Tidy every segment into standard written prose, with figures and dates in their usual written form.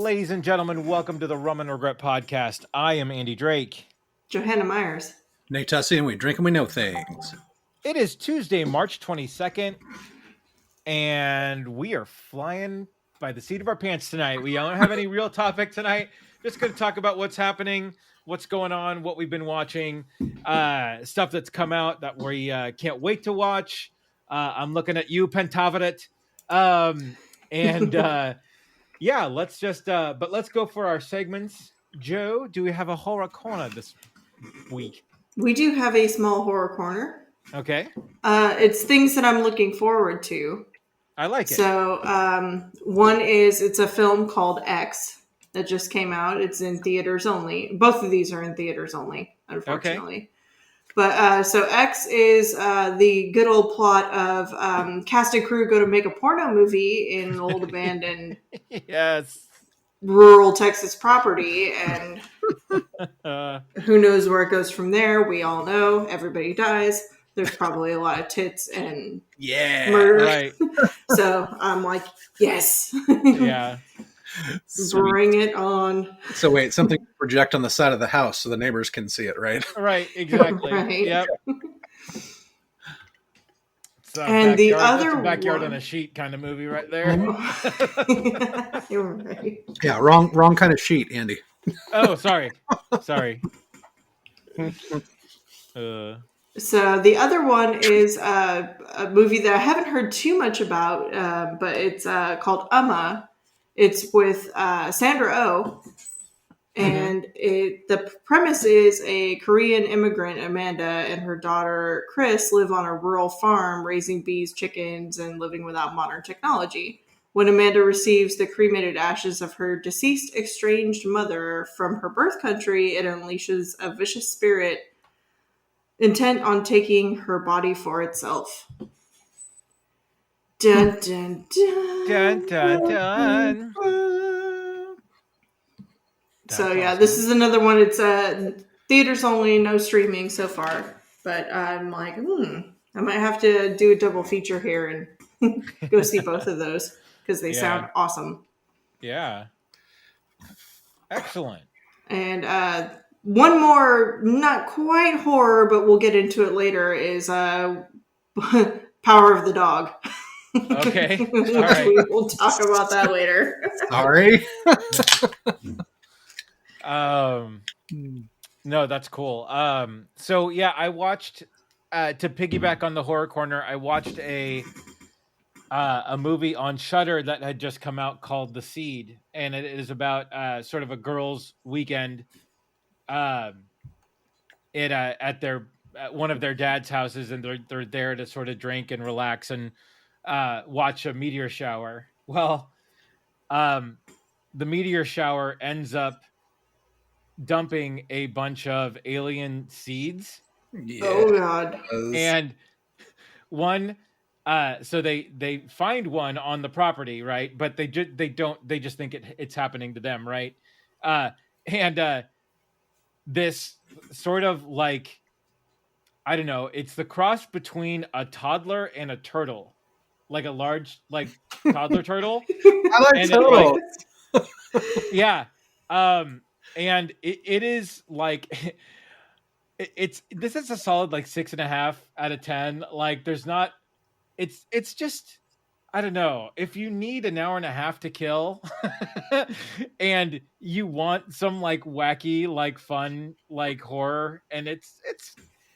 Ladies and gentlemen, welcome to the Rum Regret podcast. I am Andy Drake. Johanna Myers. Nate Tussey, and we drink and we know things. It is Tuesday, March 22nd, and we are flying by the seat of our pants tonight. We don't have any real topic tonight. Just going to talk about what's happening, what's going on, what we've been watching, stuff that's come out that we can't wait to watch. I'm looking at you, Pentavaret. Yeah, let's go for our segments. Joe, do we have a horror corner this week? We do have a small horror corner. Okay. It's things that I'm looking forward to. I like it. So, one is, it's a film called X that just came out. It's in theaters only. Both of these are in theaters only, unfortunately. Okay. But, so X is the good old plot of cast and crew go to make a porno movie in an old abandoned yes. rural Texas property, and who knows where it goes from there. We all know everybody dies. There's probably a lot of tits and murder. Right. So I'm like, yes. Yeah. Bring it on. So wait, something to project on the side of the house so the neighbors can see it, right? Right, exactly. Right. Yep. And the other backyard on a sheet kind of movie right there. You're right. Yeah, wrong kind of sheet, Andy. Oh, sorry. So the other one is a movie that I haven't heard too much about, but it's called Uma. It's with Sandra Oh, and the premise is a Korean immigrant, Amanda, and her daughter, Chris, live on a rural farm raising bees, chickens, and living without modern technology. When Amanda receives the cremated ashes of her deceased estranged mother from her birth country, it unleashes a vicious spirit intent on taking her body for itself. Dun, dun, dun. Dun, dun, dun. So yeah, this is another one. It's theaters only, no streaming so far. But I'm like, I might have to do a double feature here and go see both of those because they sound awesome. Yeah. Excellent. And one more, not quite horror, but we'll get into it later, is Power of the Dog. Okay. All right. We'll talk about that later. Sorry. No, that's cool. So yeah, I watched to piggyback on the horror corner, I watched a movie on Shudder that had just come out called The Seed, and it is about sort of a girls' weekend at one of their dad's houses, and they're there to sort of drink and relax and watch a meteor shower. Well, the meteor shower ends up dumping a bunch of alien seeds. Yeah. Oh God. And one so they find one on the property, right? But they just think it's happening to them, right? And this sort of like, I don't know, it's the cross between a toddler and a turtle. Like a large, like, toddler turtle. I like turtles. Yeah. And it is like, this is a solid like 6.5 out of 10. Like there's not, it's just, I don't know, if you need an hour and a half to kill and you want some like wacky, like fun, like horror, and it's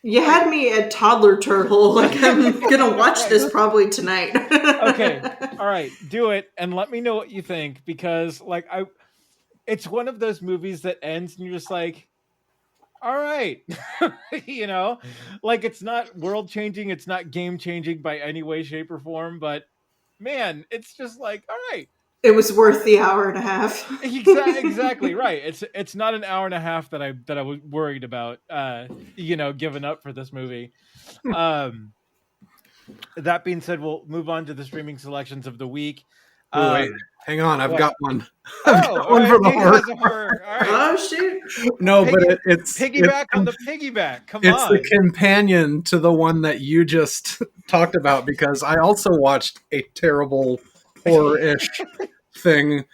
you had me at toddler turtle. Like I'm gonna watch this probably tonight. Okay, all right, do it and let me know what you think, because like it's one of those movies that ends and you're just like, all right, you know, like it's not world changing, it's not game changing by any way, shape, or form, but man, it's just like, all right, it was worth the hour and a half. Exactly right. It's not an hour and a half that I was worried about, giving up for this movie. That being said, we'll move on to the streaming selections of the week. Wait, hang on, I've got one. I've got one for the horror. All right. Oh shoot! No, but it's piggyback on the piggyback. Come on, it's the companion to the one that you just talked about, because I also watched a terrible horror-ish thing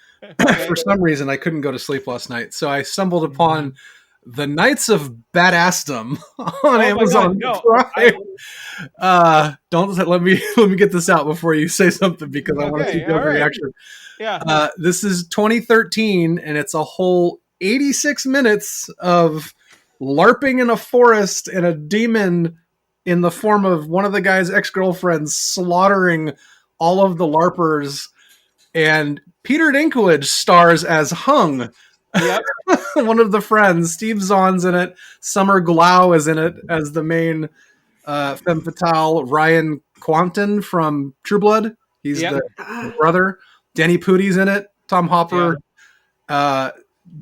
Okay. For some reason, I couldn't go to sleep last night, so I stumbled upon The Knights of Badassdom on my Amazon God, no, Prime. Don't let me get this out before you say something, because I want to see Okay, your all right. reaction. Yeah. This is 2013, and it's a whole 86 minutes of LARPing in a forest and a demon in the form of one of the guy's ex-girlfriends slaughtering all of the LARPers. And Peter Dinklage stars as Hung, Yep. one of the friends. Steve Zahn's in it. Summer Glau is in it as the main femme fatale. Ryan Quanten from True Blood. He's Yep. the brother. Danny Pudi's in it. Tom Hopper.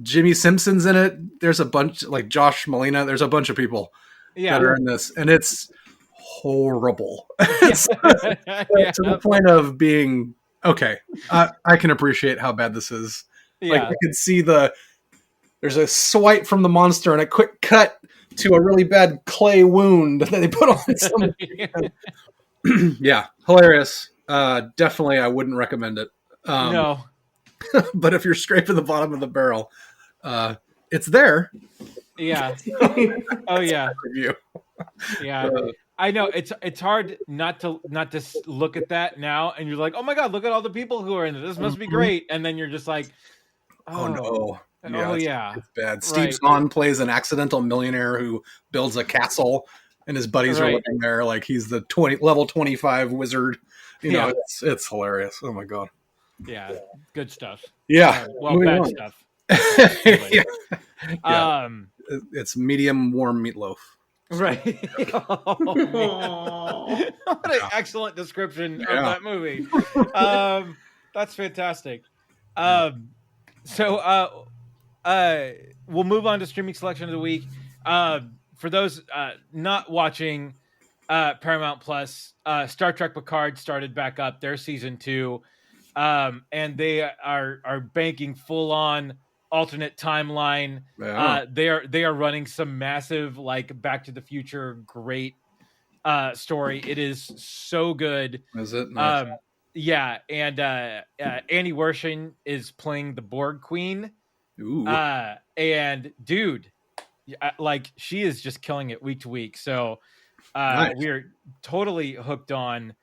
Jimmy Simpson's in it. There's a bunch, like Josh Molina. There's a bunch of people that are in this, and it's horrible. It's to the point of being okay. I can appreciate how bad this is. Like, I could see there's a swipe from the monster and a quick cut to a really bad clay wound that they put on somebody. Yeah, hilarious. Definitely, I wouldn't recommend it. No. But if you're scraping the bottom of the barrel, it's there. Yeah. Oh yeah. Review. Yeah. I know it's hard not to look at that now, and you're like, oh my God, look at all the people who are in it. This must be great. And then you're just like, oh no. Yeah, it's bad. Steve Zahn plays an accidental millionaire who builds a castle, and his buddies are living there. Like, he's the level 25 wizard. You know, it's hilarious. Oh my God. Yeah, good stuff. Yeah, well, bad stuff. It's medium warm meatloaf. Right. Oh, what an excellent description of that movie. That's fantastic. So we'll move on to streaming selection of the week. For those not watching Paramount Plus, Star Trek Picard started back up their season 2, and they are banking full on alternate timeline. They are running some massive, like, Back to the Future great story. It is so good. Is it? Nice. Yeah, and Annie Wershing is playing the Borg Queen. Ooh. And dude, like, she is just killing it week to week. So nice. we're totally hooked on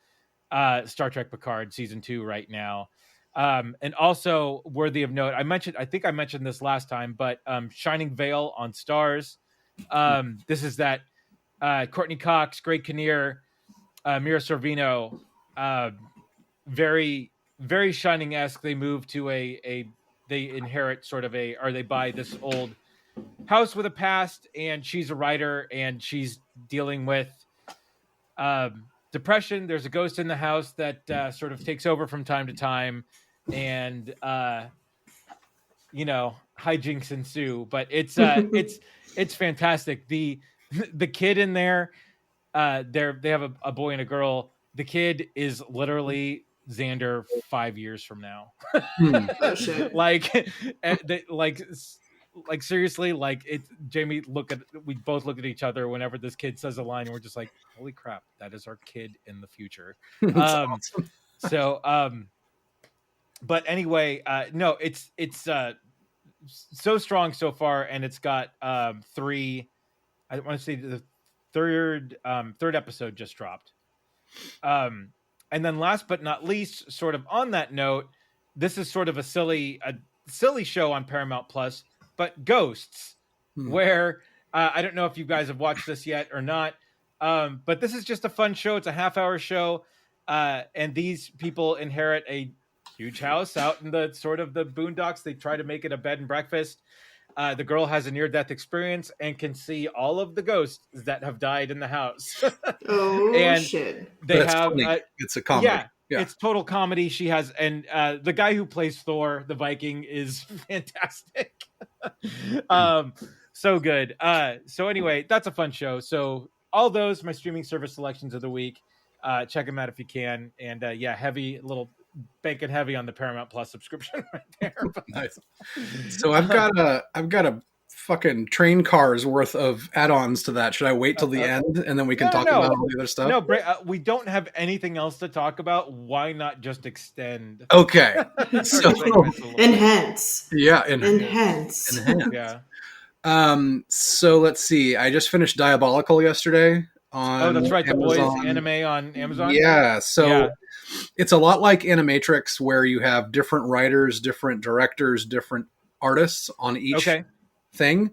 Star Trek Picard season 2 right now. And also worthy of note, I think I mentioned this last time, but Shining Vale on Stars. This is that Courtney Cox, Greg Kinnear, Mira Sorvino, very, very Shining-esque. They move to they inherit sort of or they buy this old house with a past, and she's a writer, and she's dealing with depression. There's a ghost in the house that sort of takes over from time to time, and hijinks ensue. But it's fantastic. The kid in there, they have a boy and a girl. The kid is literally Xander 5 years from now. Oh, shit. Like seriously, like, it's Jamie. We both look at each other whenever this kid says a line, and we're just like, holy crap, that is our kid in the future. Awesome. So but anyway, no, it's so strong so far, and it's got 3, I want to say the third episode just dropped. And then last but not least, sort of on that note, this is sort of a silly show on Paramount Plus, but Ghosts, where I don't know if you guys have watched this yet or not, but this is just a fun show. It's a half-hour show, and these people inherit a huge house out in the sort of the boondocks. They try to make it a bed and breakfast. The girl has a near-death experience and can see all of the ghosts that have died in the house. Oh, and shit. They have it's a comedy. Yeah, it's total comedy. She has, and the guy who plays Thor, the Viking, is fantastic. So good. So anyway, that's a fun show. So all those, my streaming service selections of the week. Check them out if you can. And heavy little banking heavy on the Paramount Plus subscription right there. Nice. So I've got a fucking train cars worth of add-ons to that. Should I wait till the end and then we can talk about all the other stuff? No, we don't have anything else to talk about. Why not just extend? Okay. So, enhance. Yeah. Enhance. Yeah. So let's see. I just finished Diabolical yesterday on that's right. Amazon. The Boys anime on Amazon. Yeah. So it's a lot like Animatrix, where you have different writers, different directors, different artists on each thing.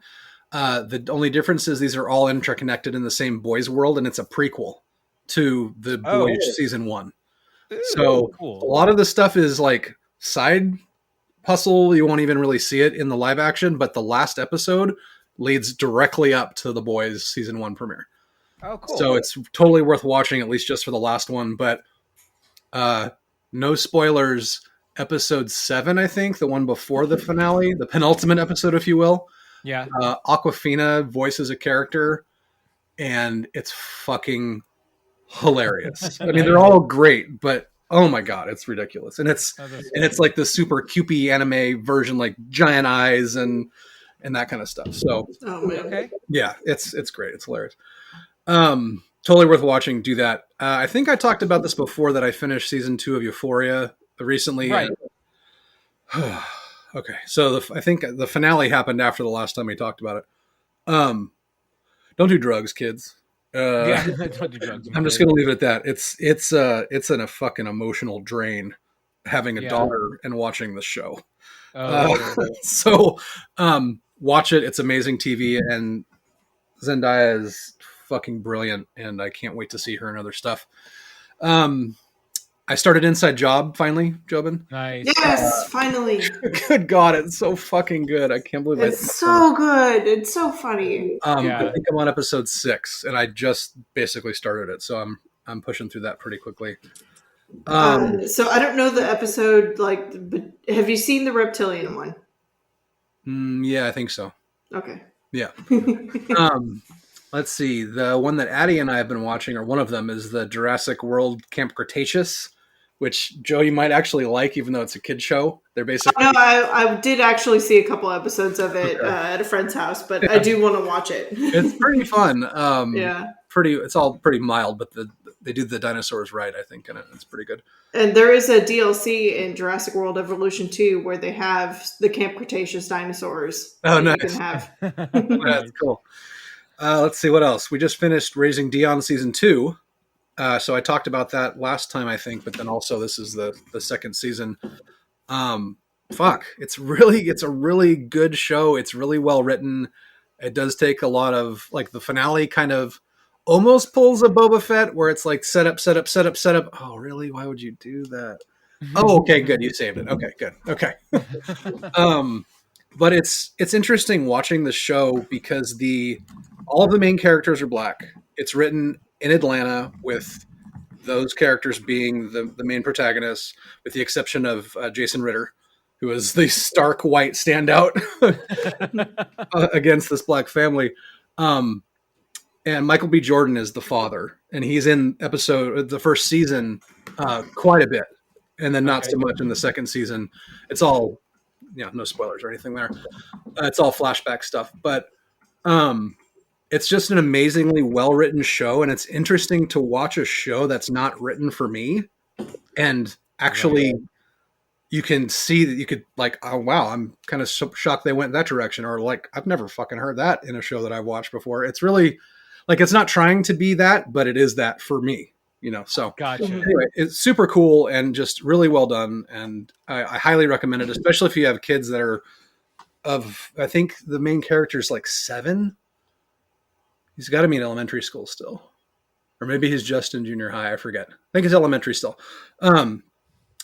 The only difference is these are all interconnected in the same Boys world, and it's a prequel to the Boys season 1. So cool. A lot of the stuff is like side hustle. You won't even really see it in the live action, but the last episode leads directly up to the Boys season 1 premiere. Oh, cool. So it's totally worth watching, at least just for the last one. But no spoilers. Episode 7, I think, the one before the finale, the penultimate episode, if you will. Yeah. Awkwafina voices a character, and it's fucking hilarious. I mean, they're all great, but oh my god, it's ridiculous. And it's like the super cupey anime version, like giant eyes and that kind of stuff. So yeah, it's great. It's hilarious. Totally worth watching. Do that. I think I talked about this before, that I finished season 2 of Euphoria recently. Right. Okay. So I think the finale happened after the last time we talked about it. Don't do drugs, kids. Don't do drugs. I'm just going to leave it at that. It's a fucking emotional drain having a daughter and watching the show. So watch it. It's amazing TV, and Zendaya is fucking brilliant, and I can't wait to see her in other stuff. I started Inside Job finally, Jobin. Nice. Yes, finally. Good God, it's so fucking good. I can't believe it's so good. It's so funny. I think I'm on episode 6, and I just basically started it, so I'm pushing through that pretty quickly. So I don't know the episode, but have you seen the reptilian one? Yeah, I think so. Okay. Yeah. Let's see. The one that Addie and I have been watching, or one of them, is the Jurassic World Camp Cretaceous, which, Joe, you might actually like, even though it's a kid show. They're basically... No, I did actually see a couple episodes of it at a friend's house, but I do want to watch it. It's pretty fun. Yeah. It's all pretty mild, but they do the dinosaurs right, I think, in it. It's pretty good. And there is a DLC in Jurassic World Evolution 2 where they have the Camp Cretaceous dinosaurs. Oh, nice. You can have. That's cool. Let's see what else. We just finished Raising Dion season 2. So I talked about that last time, I think, but then also this is the second season. It's a really good show. It's really well written. It does take a lot of, like, the finale kind of almost pulls a Boba Fett, where it's like set up. Oh, really? Why would you do that? Oh, okay, good. You saved it. Okay, good. Okay. But it's interesting watching the show because all of the main characters are black. It's written in Atlanta, with those characters being the main protagonists, with the exception of Jason Ritter, who is the stark white standout against this black family. And Michael B. Jordan is the father, and he's in the first season quite a bit, and then not so much in the second season. It's all, no spoilers or anything there. It's all flashback stuff, but it's just an amazingly well-written show, and it's interesting to watch a show that's not written for me, and actually you can see that you could, like, oh wow, I'm kind of shocked they went that direction, or like, I've never fucking heard that in a show that I've watched before. It's really, like, it's not trying to be that, but it is that for me, so gotcha. Anyway, it's super cool and just really well done, and I highly recommend it, especially if you have kids that are I think the main character is like 7. He's got to be in elementary school still, or maybe he's just in junior high. I forget. I think he's elementary still.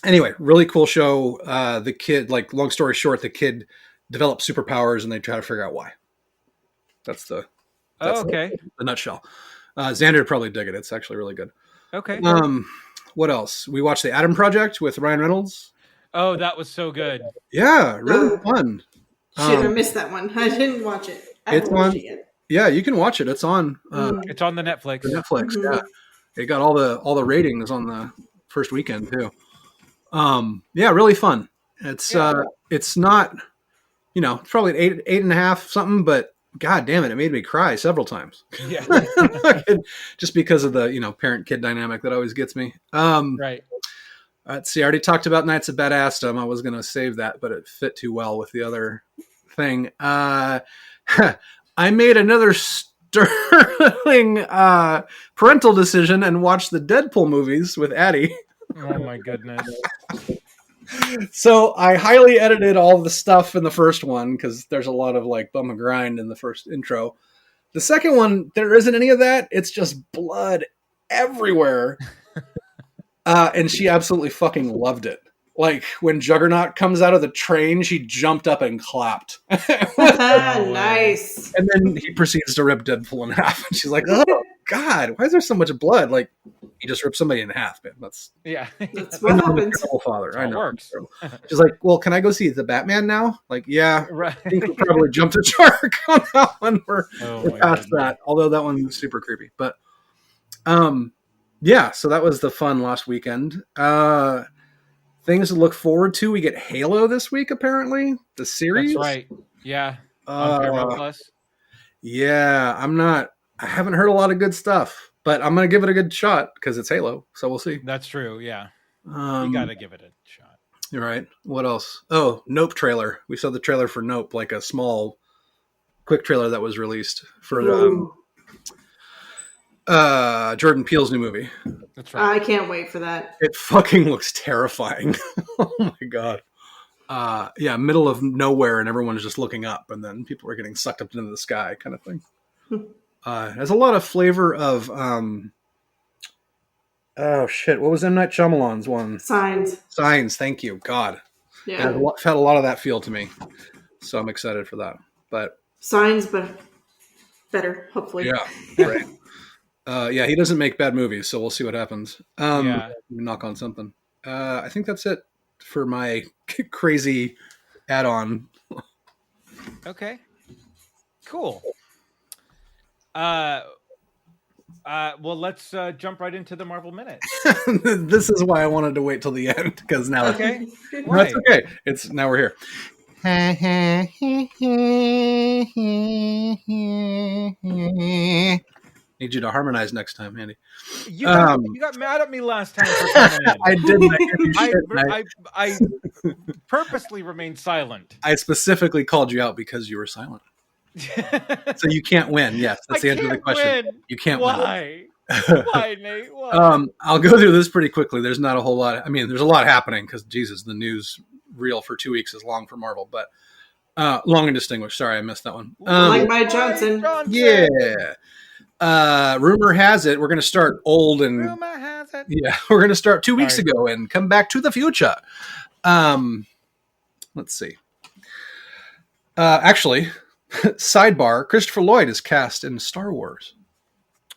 Anyway, really cool show. The kid, like, long story short, the kid develops superpowers, and they try to figure out why. That's the nutshell. Xander would probably dig it. It's actually really good. Okay. What else? We watched The Adam Project with Ryan Reynolds. Oh, that was so good. Yeah, really fun. Should have missed that one. I didn't watch it. It's on. Yeah, you can watch it. It's on. It's on the Netflix. Mm-hmm. Yeah. It got all the ratings on the first weekend too. Yeah, really fun. It's not it's probably an 8.5 something, but God damn it, it made me cry several times. Yeah. Just because of the, parent-kid dynamic that always gets me. Right. Let's see, I already talked about Knights of Badassdom. I was going to save that, but it fit too well with the other thing. I made another sterling parental decision and watched the Deadpool movies with Addie. Oh my goodness. So I highly edited all the stuff in the first one because there's a lot of like bum and grind in the first intro. The second one, there isn't any of that. It's just blood everywhere. And she absolutely fucking loved it. Like when Juggernaut comes out of the train, she jumped up and clapped. Nice. And then he proceeds to rip Deadpool in half. And she's like, oh, God, why is there so much blood? Like, he just ripped somebody in half, man. That's what happens. Father. I know. Works. She's like, well, can I go see the Batman now? Like, yeah. Right. I think we probably jumped a shark on that one. We're past that. Although that one was super creepy. But, yeah, so that was the fun last weekend. Things to look forward to. We get Halo this week, apparently. The series. That's right. Yeah. On Paramount Plus. Yeah, I haven't heard a lot of good stuff, but I'm going to give it a good shot because it's Halo. So we'll see. That's true. Yeah. You got to give it a shot. You're right. What else? Oh, Nope trailer. We saw the trailer for Nope, like a small, quick trailer that was released for Jordan Peele's new movie. That's right. I can't wait for that. It fucking looks terrifying. Oh my God. Yeah, middle of nowhere and everyone's just looking up and then people are getting sucked up into the sky kind of thing. There's a lot of flavor of oh shit, what was M. Night Shyamalan's one? Signs, thank you. God. Yeah. It had a lot of that feel to me. So I'm excited for that. But Signs, but better, hopefully. Yeah. Right. Yeah, he doesn't make bad movies, so we'll see what happens. Knock on something. I think that's it for my crazy add-on. Okay. Cool. Well, let's jump right into the Marvel Minute. This is why I wanted to wait till the end, because now okay. That's okay. Now we're here. Need you to harmonize next time, Andy. You got mad at me last time for coming in. I didn't. I purposely remained silent. I specifically called you out because you were silent. So you can't win. Yes, that's the answer to the question. Win. You can't win. Why, Nate? Why? I'll go through this pretty quickly. There's not a whole lot. I mean, there's a lot happening because, Jesus, the news reel for 2 weeks is long for Marvel, but long and distinguished. Sorry, I missed that one. Like Mike Johnson. Yeah. Rumor has it we're going to start old and rumor has it. Yeah, we're going to start 2 weeks ago and come back to the future. Let's see. Actually, sidebar: Christopher Lloyd is cast in Star Wars.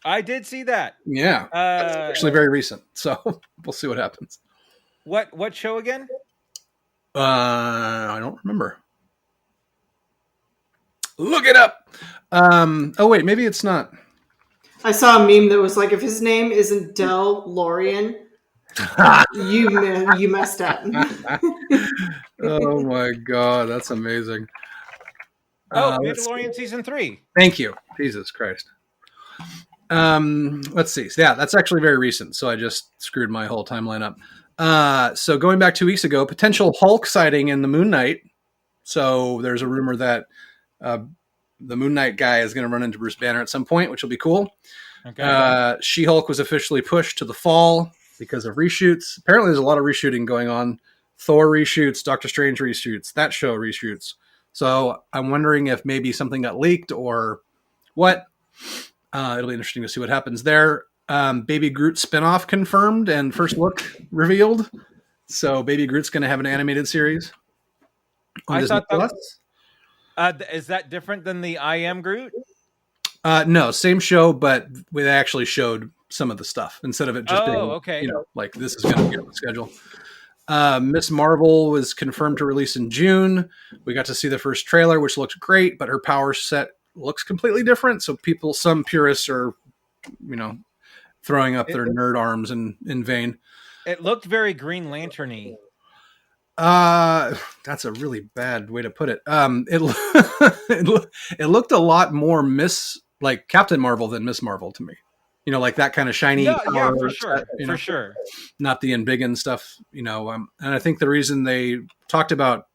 I did see that. Yeah, that's actually very recent. So we'll see what happens. What show again? I don't remember. Look it up. Oh wait, maybe it's not. I saw a meme that was like, if his name isn't Del Lorian, you messed up. Oh my God, that's amazing. Mandalorian season 3. Thank you. Jesus Christ. Let's see. Yeah, that's actually very recent. So I just screwed my whole timeline up. So going back 2 weeks ago, potential Hulk sighting in the Moon Knight. So there's a rumor that the Moon Knight guy is going to run into Bruce Banner at some point, which will be cool. Okay. She-Hulk was officially pushed to the fall because of reshoots. Apparently there's a lot of reshooting going on. Thor reshoots, Doctor Strange reshoots, that show reshoots. So I'm wondering if maybe something got leaked or what. It'll be interesting to see what happens there. Baby Groot spinoff confirmed and first look revealed. So Baby Groot's going to have an animated series. I thought that was... is that different than the I Am Groot? No, same show, but they actually showed some of the stuff instead of it just being, okay. Like this is going to be on the schedule. Miss Marvel was confirmed to release in June. We got to see the first trailer, which looked great, but her power set looks completely different. So some purists are, throwing up their nerd arms in vain. It looked very Green Lantern-y. That's a really bad way to put it. It looked a lot more like Captain Marvel than Miss Marvel to me. Like that kind of shiny. Yeah, for sure, for sure. Not the embiggen stuff, and I think the reason they talked about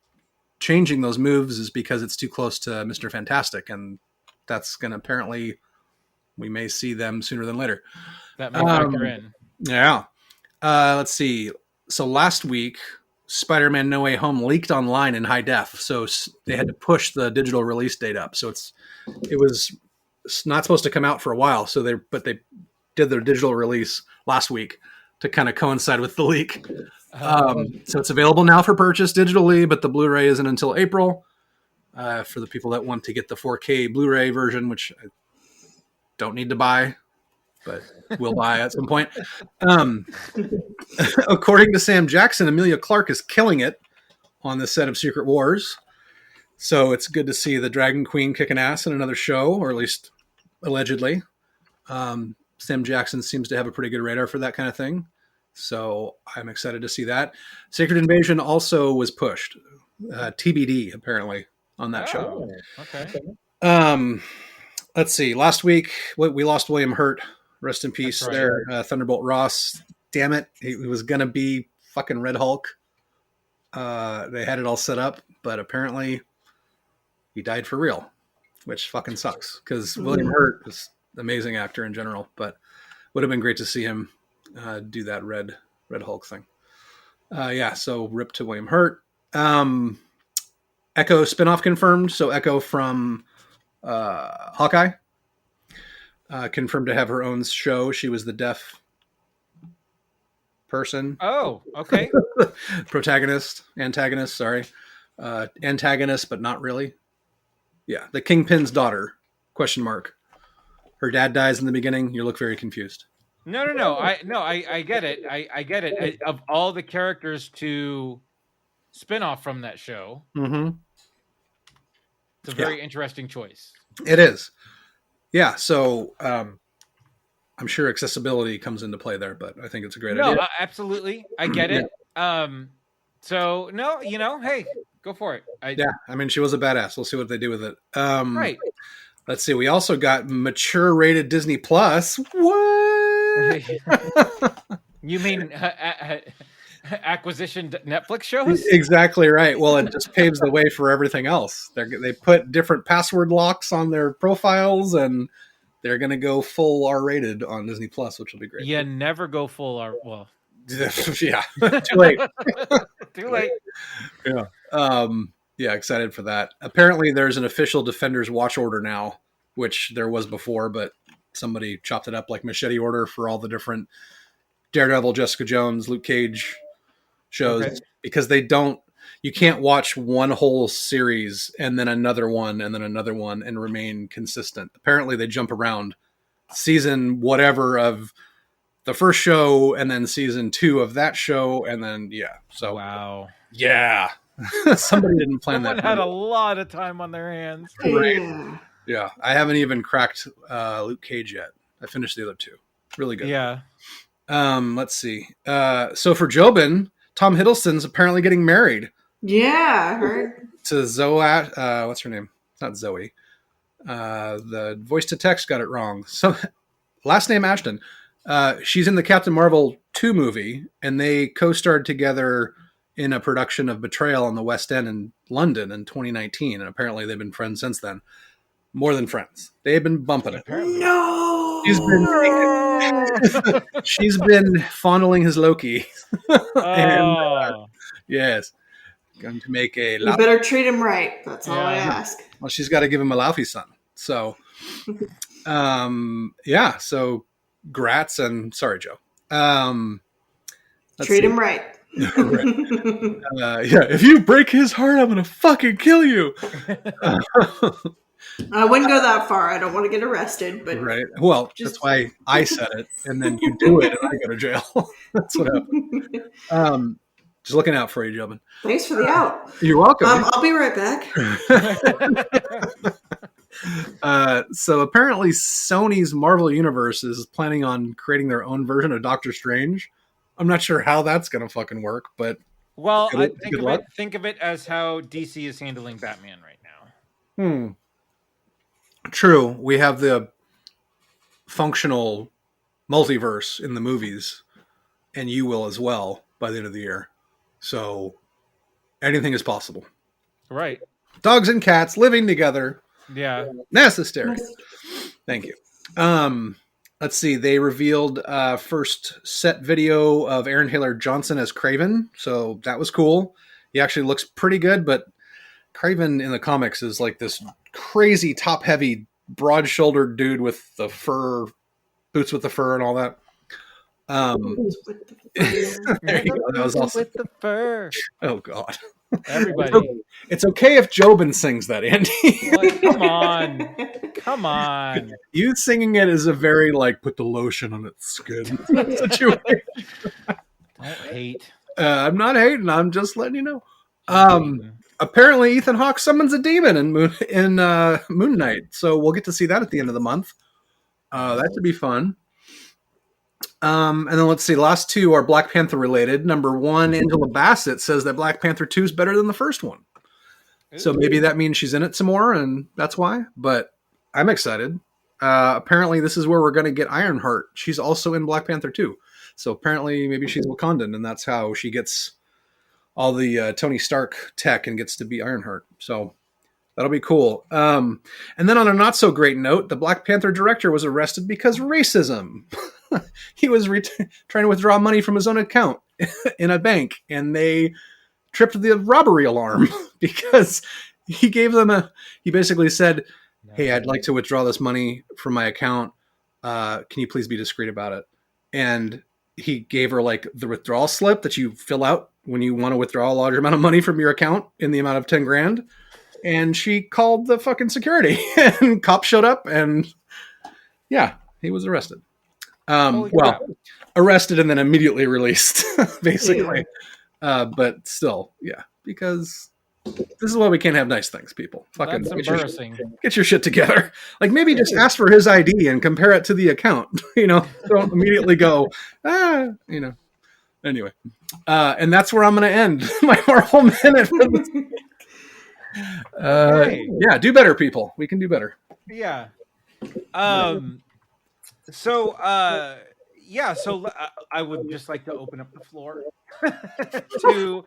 changing those moves is because it's too close to Mr. Fantastic, and that's going to apparently we may see them sooner than later. That may factor in. Yeah. Let's see. So last week, Spider-Man No Way Home leaked online in high def, so they had to push the digital release date up. So it was not supposed to come out for a while. So they did their digital release last week to kind of coincide with the leak. So it's available now for purchase digitally, but the Blu-ray isn't until April. For the people that want to get the 4K Blu-ray version, which I don't need to buy, but will buy at some point. According to Sam Jackson, Emilia Clarke is killing it on the set of Secret Wars. So it's good to see the Dragon Queen kicking ass in another show, or at least allegedly. Sam Jackson seems to have a pretty good radar for that kind of thing. So I'm excited to see that. Secret Invasion also was pushed. TBD, apparently, on that show. Okay. Let's see. Last week, we lost William Hurt. Rest in peace there. Thunderbolt Ross. Damn it. He was going to be fucking Red Hulk. They had it all set up, but apparently he died for real, which fucking sucks because William Hurt is an amazing actor in general, but would have been great to see him do that Red Hulk thing. So rip to William Hurt. Echo spinoff confirmed. So Echo from Hawkeye confirmed to have her own show. She was the deaf person. Oh, okay. Antagonist, sorry. Antagonist, but not really. Yeah, the Kingpin's daughter, ? Her dad dies in the beginning. You look very confused. No. I get it. I get it. Of all the characters to spin off from that show, it's a very interesting choice. It is. Yeah, so I'm sure accessibility comes into play there, but I think it's a great idea. No, absolutely. I get it. So, no, hey, go for it. I mean, she was a badass. We'll see what they do with it. Right. Let's see. We also got mature rated Disney Plus. What? You mean acquisition Netflix shows? Exactly right. Well, it just paves the way for everything else. They put different password locks on their profiles, and they're going to go full R-rated on Disney Plus, which will be great. You never go full R. Well, yeah, too late. Too late. Yeah, excited for that. Apparently, there's an official Defenders watch order now, which there was before, but somebody chopped it up like machete order for all the different Daredevil, Jessica Jones, Luke Cage shows, because you can't watch one whole series and then another one and then another one and remain consistent. Apparently they jump around season whatever of the first show and then season 2 of that show. And then, so wow. Yeah. Somebody didn't plan Someone that. Had a lot of time on their hands. Right. Yeah. I haven't even cracked Luke Cage yet. I finished the other 2. Really good. Yeah. Let's see. So for Jobin, Tom Hiddleston's apparently getting married. Yeah, I heard. To Zoe. What's her name? It's not Zoe. The voice to text got it wrong. So last name Ashton. She's in the Captain Marvel 2 movie, and they co-starred together in a production of Betrayal on the West End in London in 2019, and apparently they've been friends since then. More than friends. They've been bumping it. No! She's been fondling his Loki. And, yes. Going to make a... You better treat him right. That's all I ask. Well, she's got to give him a Laufey son. So, so grats and... Sorry, Joe. Treat him right. If you break his heart, I'm going to fucking kill you. I wouldn't go that far. I don't want to get arrested, but right. Well, that's why I said it, and then you do it, and I go to jail. That's what happened. Just looking out for you, gentlemen. Thanks for the out. You're welcome. I'll be right back. So apparently, Sony's Marvel Universe is planning on creating their own version of Doctor Strange. I'm not sure how that's going to fucking work, but Well, Good luck. Think of it as how DC is handling Batman right now. True. We have the functional multiverse in the movies, and you will as well by the end of the year. So anything is possible. Right. Dogs and cats living together. Yeah. Necessary. Thank you. Let's see. They revealed first set video of Aaron Taylor Johnson as Kraven. So that was cool. He actually looks pretty good, but Kraven in the comics is like this crazy top heavy, broad shouldered dude with the fur, boots with the fur and all that. There you go. That was awesome. With the fur. Oh God. Everybody. It's okay if Jobin sings that, Andy. Come on. You singing it is a very like put the lotion on its skin situation. Don't hate. I'm not hating. I'm just letting you know. Apparently, Ethan Hawke summons a demon in Moon Knight, so we'll get to see that at the end of the month. That should be fun. And then let's see. Last two are Black Panther related. Number one, Angela Bassett says that Black Panther 2 is better than the first one. So maybe that means she's in it some more, and that's why. But I'm excited. Apparently, this is where we're going to get Ironheart. She's also in Black Panther 2. So apparently, maybe she's Wakandan, and that's how she gets all the Tony Stark tech and gets to be Ironheart. So that'll be cool. And then on a not so great note, the Black Panther director was arrested because racism. He was trying to withdraw money from his own account in a bank, and they tripped the robbery alarm because he basically said, "Hey, I'd like to withdraw this money from my account. Can you please be discreet about it?" And he gave her like the withdrawal slip that you fill out when you want to withdraw a large amount of money from your account in the amount of 10 grand. And she called the fucking security and cops showed up and yeah, he was arrested. Arrested and then immediately released basically. But still, yeah, because this is why we can't have nice things, people. Fucking get your shit together. Like maybe just ask for his ID and compare it to the account. Don't immediately go, Anyway, and that's where I'm going to end my Marvel Minute for this week. Yeah, do better, people. We can do better. Yeah. So I would just like to open up the floor to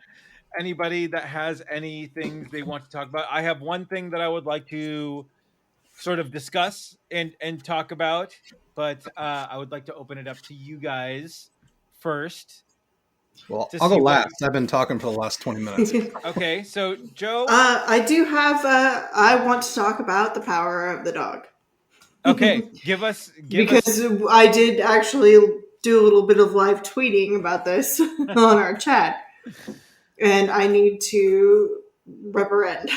anybody that has anything they want to talk about. I have one thing that I would like to sort of discuss and talk about, but I would like to open it up to you guys first. Well, I'll go last. I've been talking for the last 20 minutes. Okay, so Joe? I do have, I want to talk about the power of the dog. Okay, because I did actually do a little bit of live tweeting about this on our chat. And I need to represent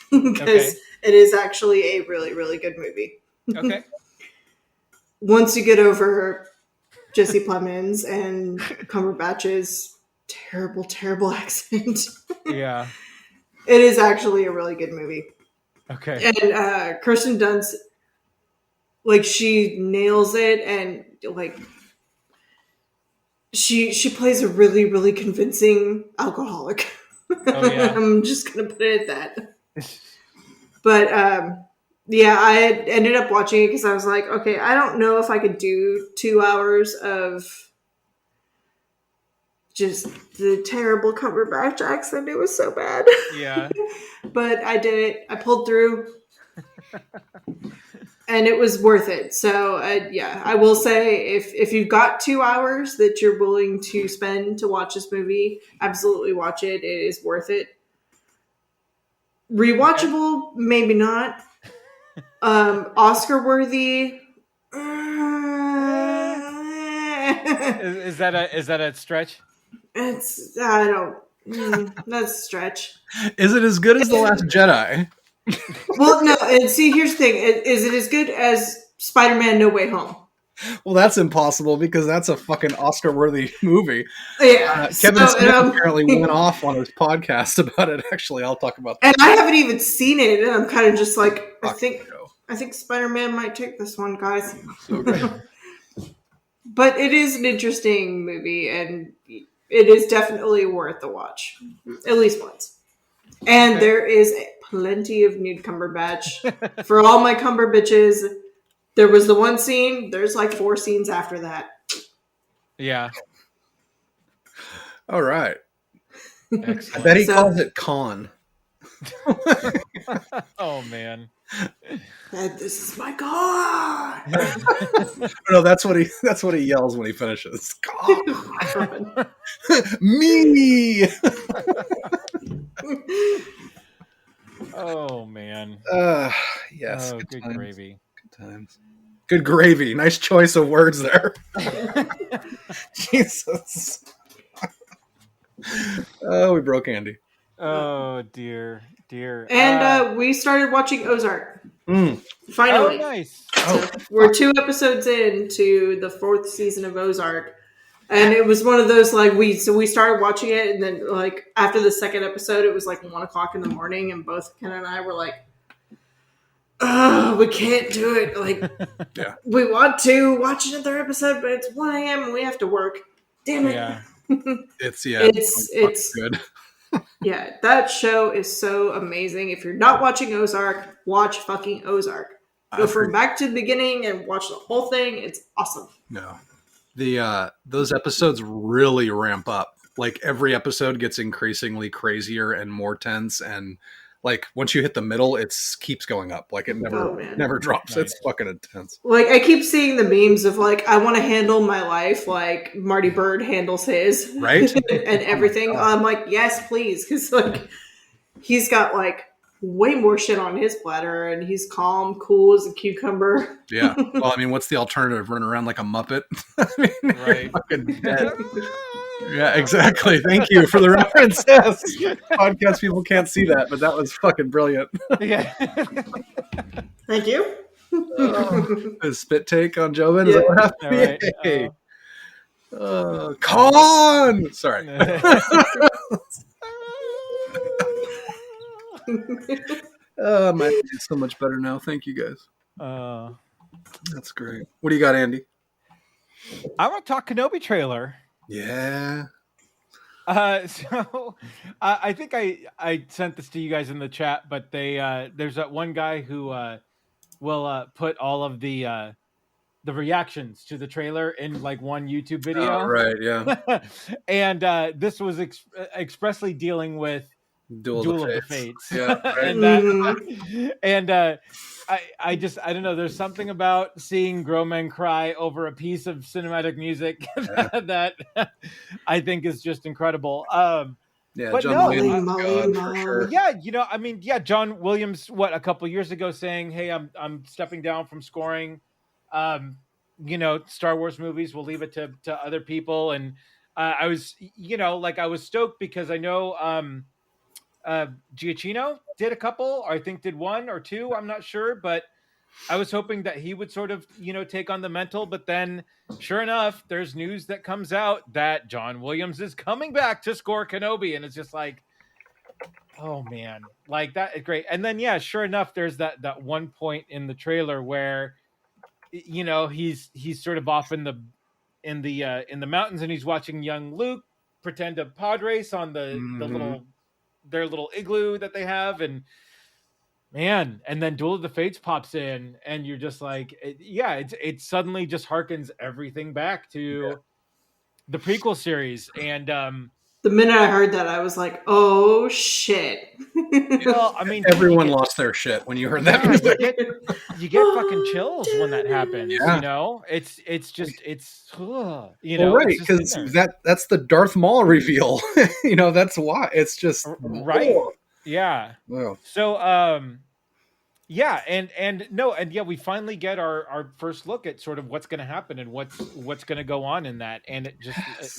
because it is actually a really, really good movie. Okay. Once you get over Jesse Plemons and Cumberbatch's terrible, terrible accent. Yeah. It is actually a really good movie. Okay. And Kirsten Dunst, like, she nails it, and like she plays a really, really convincing alcoholic. Oh, yeah. I'm just gonna put it at that. But I had ended up watching it because I was like, okay, I don't know if I could do 2 hours of just the terrible Cumberbatch accent. It was so bad. Yeah. But I did it. I pulled through. And it was worth it. So, I will say if you've got 2 hours that you're willing to spend to watch this movie, absolutely watch it. It is worth it. Rewatchable, maybe not. Oscar worthy. Is that a stretch? That's a stretch. Is it as good as The Last Jedi? Well, no, and see, here's the thing. Is it as good as Spider-Man No Way Home? Well, that's impossible because that's a fucking Oscar-worthy movie. Yeah. Kevin Smith apparently went off on his podcast about it. Actually, I'll talk about that. And I haven't even seen it, and I'm kind of just like, I think Spider-Man might take this one, guys. So good. But it is an interesting movie, and It is definitely worth the watch, at least once. And there is plenty of nude Cumberbatch for all my Cumber bitches. There was the one scene. There's like 4 scenes after that. Yeah. All right. Excellent. I bet he calls it con. Oh man. This is my God. No, that's what he yells when he finishes. God. Me. Oh man. Yes. Oh, good gravy. Good times. Good gravy. Nice choice of words there. Jesus. Oh, we broke Andy. Oh dear. And we started watching Ozark. Finally. Oh, nice. So we're 2 episodes into the 4th season of Ozark. And it was one of those, like, we started watching it, and then, like, after the 2nd episode, it was, like, 1 o'clock in the morning, and both Ken and I were like, oh, we can't do it. Like, yeah. We want to watch another episode, but it's 1 a.m. and we have to work. Damn it. Yeah. It's good. Yeah, that show is so amazing. If you're not watching Ozark, watch fucking Ozark. Go from back to the beginning and watch the whole thing. It's awesome. No. Those episodes really ramp up. Like every episode gets increasingly crazier and more tense, and like once you hit the middle, it keeps going up. Like it never drops. Nice. It's fucking intense. Like I keep seeing the memes of like I want to handle my life like Marty Bird handles his, right? And everything. I'm like, yes, please, because like he's got like way more shit on his platter, and he's calm, cool as a cucumber. Yeah. Well, I mean, what's the alternative? Running around like a Muppet? I mean, right. Fucking dead. Yeah, exactly. Thank you for the reference. Yes. Podcast people can't see that, but that was fucking brilliant. Yeah. Thank you. A spit take on Jobin? Is that what happened? Right. Con! Sorry. My day's so much better now. Thank you guys. That's great. What do you got, Andy? I want to talk Kenobi trailer. Yeah. So I think I sent this to you guys in the chat, but there's that one guy who will put all of the reactions to the trailer in like one YouTube video. Oh, right, yeah. And this was expressly dealing with Duel of the Fates. Yeah, right. I don't know. There's something about seeing grown men cry over a piece of cinematic music that I think is just incredible. Yeah, but John Williams, God, for sure. Yeah, John Williams, a couple years ago saying, "Hey, I'm stepping down from scoring. Star Wars movies. We'll leave it to other people." And I was, I was stoked because I know Giacchino did a couple, or I think did 1 or 2, I'm not sure, but I was hoping that he would sort of, take on the mantle. But then sure enough, there's news that comes out that John Williams is coming back to score Kenobi. And it's just like, oh man, like that is great. And then, yeah, sure enough, there's that one point in the trailer where, he's sort of off in the mountains, and he's watching young Luke pretend to pod race on their little igloo that they have, and then Duel of the Fates pops in, and you're just like, it suddenly just harkens everything back to the prequel series. And the minute I heard that, I was like, oh shit. Well, I mean, everyone lost their shit when you heard that music. You get fucking chills when that happens. Yeah. Right, because that's the Darth Maul reveal. That's why it's just right. Oh. Yeah. Wow. So we finally get our first look at sort of what's going to happen and what's going to go on in that, and it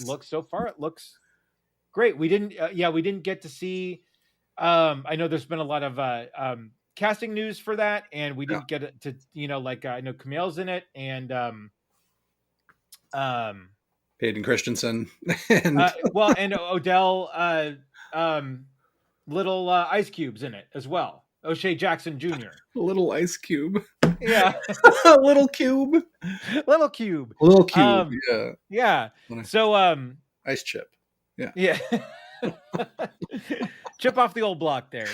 looks, so far it looks great. We didn't get to see. I know there's been a lot of casting news for that, and we didn't get it to, I know Kumail's in it, and Hayden Christensen, and Odell, little Ice Cube's in it as well. O'Shea Jackson Jr. Little Ice Cube. Yeah. Little Cube. Little Cube. Yeah. Yeah. So Ice Chip. Yeah. Chip off the old block there.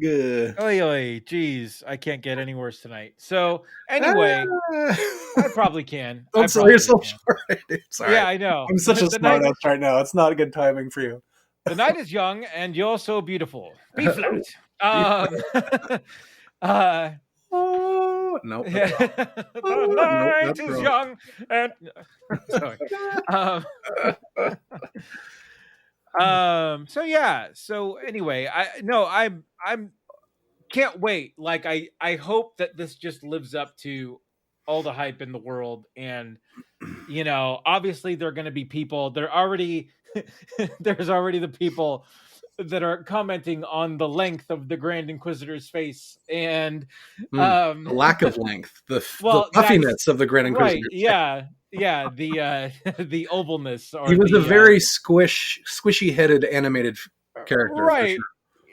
Good. Oy, geez, I can't get any worse tonight. So anyway, I probably can. Don't sell yourself short. Sorry. Yeah, I know. I'm such a smart ass right now. It's not good timing for you. The night is young and you're so beautiful. B flat. Oh no! Yeah. The night is young and sorry. So yeah. So anyway, I'm can't wait. Like I hope that this just lives up to all the hype in the world, and obviously there are going to be people. There's already the people that are commenting on the length of the Grand Inquisitor's face and the lack of length, the puffiness of the Grand Inquisitor. Right? Yeah. The ovalness. He was a very squishy-headed animated character, right?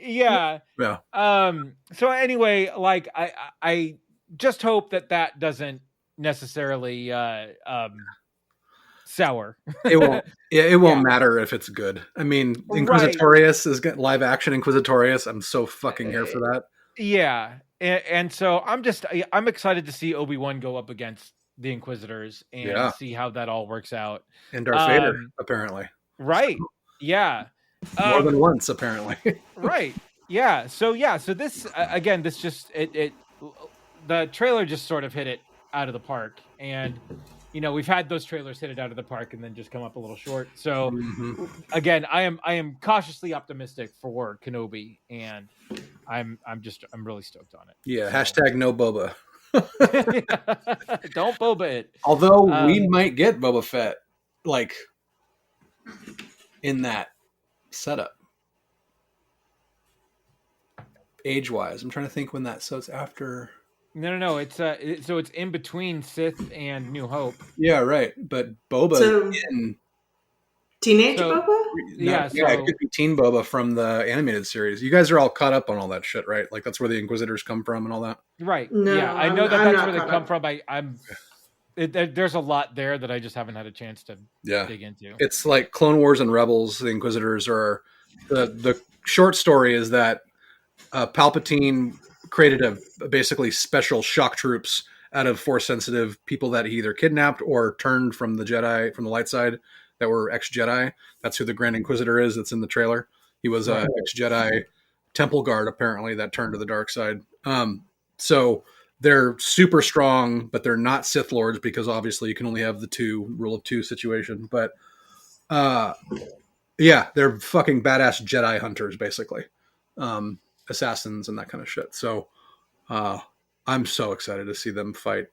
Yeah. So anyway, like I just hope that doesn't necessarily sour. It won't. It won't matter if it's good. I mean, Inquisitorius is live action Inquisitorius. I'm so fucking here for that. Yeah, and so I'm excited to see Obi-Wan go up against the Inquisitors and see how that all works out. And Darth Vader, apparently. Right. Yeah. More than once, apparently. Right. Yeah. So this again, this just the trailer just sort of hit it out of the park, and we've had those trailers hit it out of the park and then just come up a little short. So again, I am cautiously optimistic for Kenobi, and I'm really stoked on it. Yeah. So. #no Boba. Don't Boba it. Although we might get Boba Fett, like in that setup. Age-wise, I'm trying to think when that. So it's after. No. It's so it's in between Sith and New Hope. Yeah, right. But Boba in teenage Boba. Yeah, it could be teen Boba from the animated series. You guys are all caught up on all that shit, right? Like that's where the Inquisitors come from and all that. Right. No, yeah, I know that's where they come from. There's a lot there that I just haven't had a chance to dig into. It's like Clone Wars and Rebels. The Inquisitors are the short story is that Palpatine created a basically special shock troops out of Force sensitive people that he either kidnapped or turned from the Jedi, from the light side, that were ex-Jedi. That's who the Grand Inquisitor is. That's in the trailer. He was an ex-Jedi temple guard, apparently, that turned to the dark side. So they're super strong, but they're not Sith Lords because obviously you can only have the rule of two situation. But they're fucking badass Jedi hunters, basically. Assassins and that kind of shit. So I'm so excited to see them fight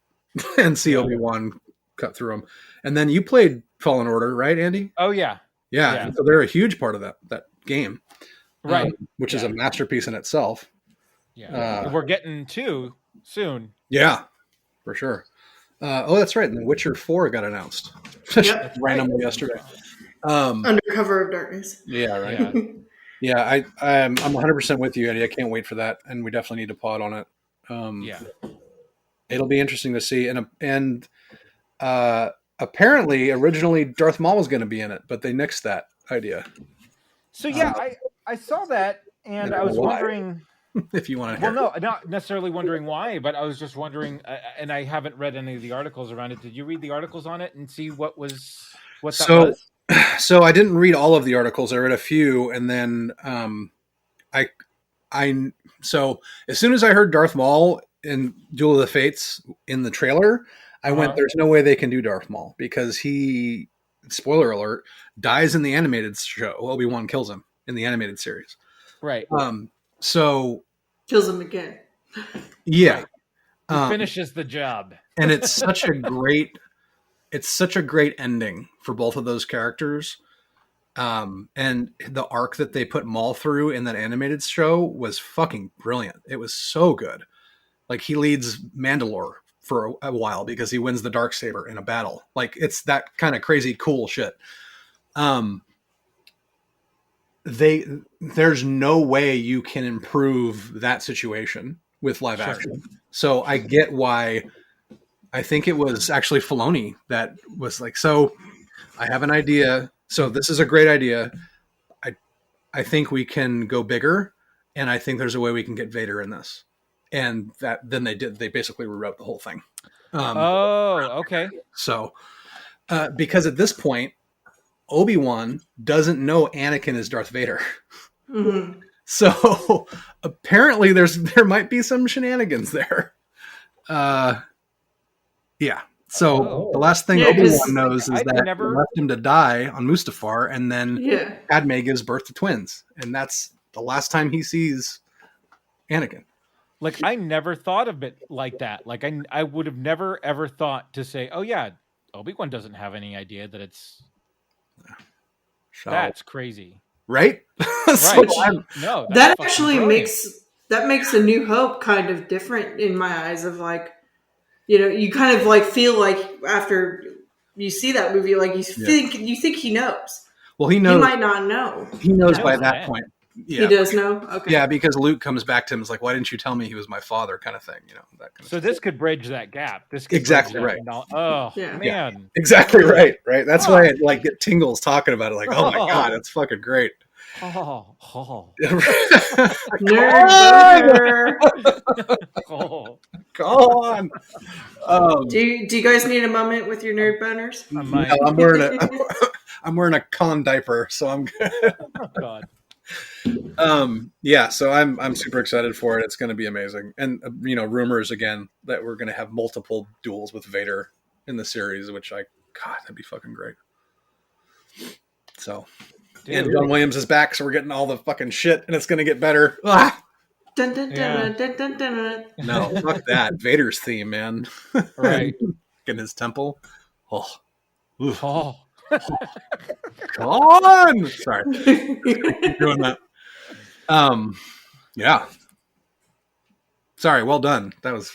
and see Obi-Wan cut through them. And then you played Fallen Order, right, Andy? Oh yeah. And so they're a huge part of that game, right? Which is a masterpiece in itself. Yeah, we're getting 2 soon. Yeah, for sure. That's right. And The Witcher 4 got announced randomly yesterday. Under cover of darkness. Yeah, right. Yeah, I'm 100% with you, Eddie. I can't wait for that, and we definitely need to pod on it. It'll be interesting to see. And apparently, originally Darth Maul was going to be in it, but they nixed that idea. So I saw that, and I was wondering if you want to. Well, no, not necessarily wondering why, but I was just wondering, and I haven't read any of the articles around it. Did you read the articles on it and see what that was? So I didn't read all of the articles. I read a few, and then so as soon as I heard Darth Maul in Duel of the Fates in the trailer, I went, "There's no way they can do Darth Maul because he, spoiler alert, dies in the animated show. Obi-Wan kills him in the animated series, right? So kills him again. Yeah, he finishes the job, and it's such a great." It's such a great ending for both of those characters. And the arc that they put Maul through in that animated show was fucking brilliant. It was so good. Like he leads Mandalore for a while because he wins the Darksaber in a battle. Like it's that kind of crazy cool shit. There's no way you can improve that situation with live action. So I get why. I think it was actually Filoni that was like, so I have an idea. So this is a great idea. I think we can go bigger, and I think there's a way we can get Vader in this. And they basically rewrote the whole thing. Okay. So because at this point, Obi-Wan doesn't know Anakin is Darth Vader. Mm-hmm. So apparently there might be some shenanigans there. Yeah. So the last thing Obi-Wan knows is that they left him to die on Mustafar, and then Padme gives birth to twins, and that's the last time he sees Anakin. Like, I never thought of it like that. Like, I would have never ever thought to say, "Oh yeah, Obi-Wan doesn't have any idea that it's." That's crazy, right? Right. No, that actually makes A New Hope kind of different in my eyes. Of like, you kind of like feel like after you see that movie, like you think he knows. Well, he knows. He might not know. He knows by that point. Yeah. He does know? Okay. Yeah, because Luke comes back to him and is like, why didn't you tell me he was my father, kind of thing, that kind of stuff. This could bridge that gap. This could exactly right. Oh, man. Yeah. Exactly right. That's why I like get tingles talking about it. Like, oh my God, that's fucking great. Oh. Nerd oh. Go on. Do you guys need a moment with your nerd boners? No, I'm wearing a con diaper, so I'm good. Oh God. So I'm super excited for it. It's going to be amazing. And rumors again that we're going to have multiple duels with Vader in the series, which God, that'd be fucking great. So, and John Williams is back, so we're getting all the fucking shit, and it's going to get better. Dun, dun, dun, dun, dun, dun, dun. No, fuck that. Vader's theme, man. Right. In his temple. Oh. Come on. Sorry. Keep doing that. Yeah. Sorry, well done. That was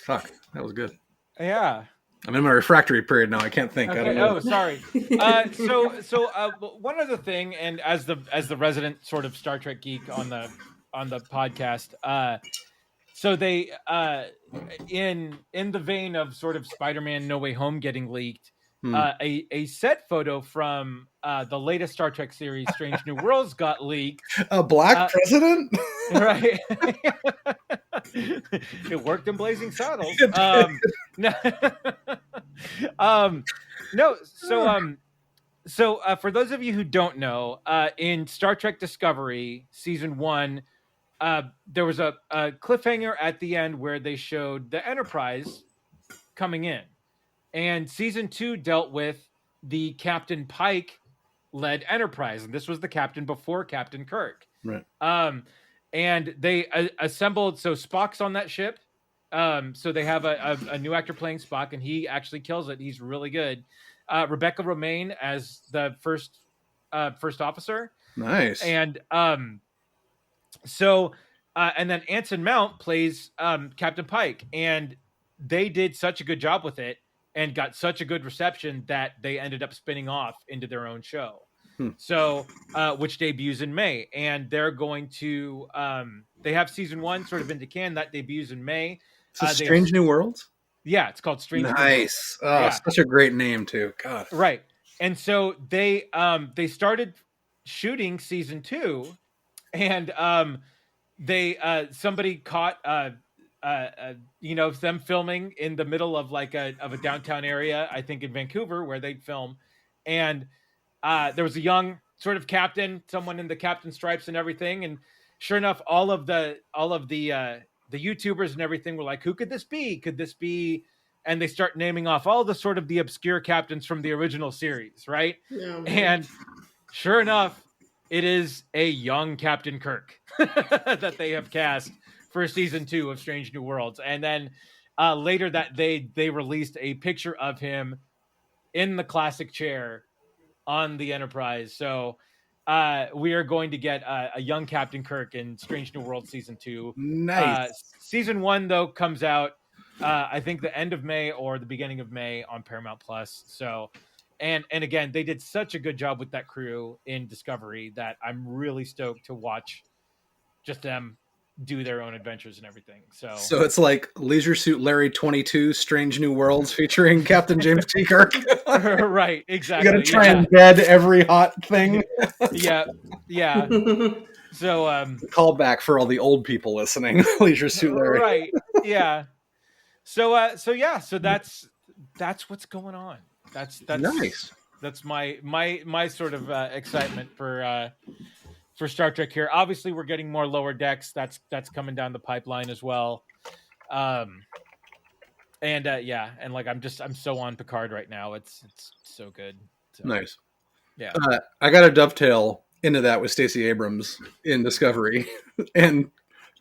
good. Yeah. I'm in my refractory period now. I can't think. Okay. I don't know. Oh, sorry. So one other thing, and as the resident sort of Star Trek geek on the podcast, so they in the vein of sort of Spider-Man No Way Home getting leaked, a set photo from the latest Star Trek series, Strange New Worlds, got leaked. A black president? Right. It worked in Blazing Saddles. So for those of you who don't know, in Star Trek Discovery Season 1, there was a cliffhanger at the end where they showed the Enterprise coming in. And Season 2 dealt with the Captain Pike-led Enterprise. And this was the captain before Captain Kirk. Right. And they assembled, so Spock's on that ship. So they have a new actor playing Spock, and he actually kills it. He's really good. Rebecca Romaine as the first officer. Nice. And and then Anson Mount plays Captain Pike, and they did such a good job with it and got such a good reception that they ended up spinning off into their own show. So, which debuts in May, and they're going to they have Season 1 sort of in the can that debuts in May. So Strange New Worlds? Yeah, it's called Strange New Worlds. Nice. Oh, yeah. Such a great name too. God. Right. And so they started shooting Season 2, and they somebody caught them filming in the middle of like a downtown area, I think in Vancouver, where they'd film, and there was a young sort of captain, someone in the captain stripes and everything, and sure enough, all of the YouTubers and everything were like, "Who could this be? Could this be?" And they start naming off all the sort of the obscure captains from the original series, right? Yeah, and sure enough, it is a young Captain Kirk that they have cast for Season 2 of Strange New Worlds. And then later that they released a picture of him in the classic chair on the Enterprise. So we are going to get a young Captain Kirk in Strange New Worlds Season 2. Nice. Season 1, though, comes out, I think, the end of May or the beginning of May on Paramount Plus. So, and again, they did such a good job with that crew in Discovery that I'm really stoked to watch just them do their own adventures and everything. So it's like Leisure Suit Larry 22, Strange New Worlds, featuring Captain James T. Kirk. Right, exactly. You got to try and bed every hot thing. Yeah. So call back for all the old people listening. Leisure Suit Larry. Right. Yeah. So that's what's going on. That's nice. That's my sort of excitement for Star Trek here. Obviously, we're getting more Lower Decks. That's coming down the pipeline as well. And like I'm so on Picard right now. It's so good. So, nice. Yeah. I got to dovetail into that with Stacey Abrams in Discovery, and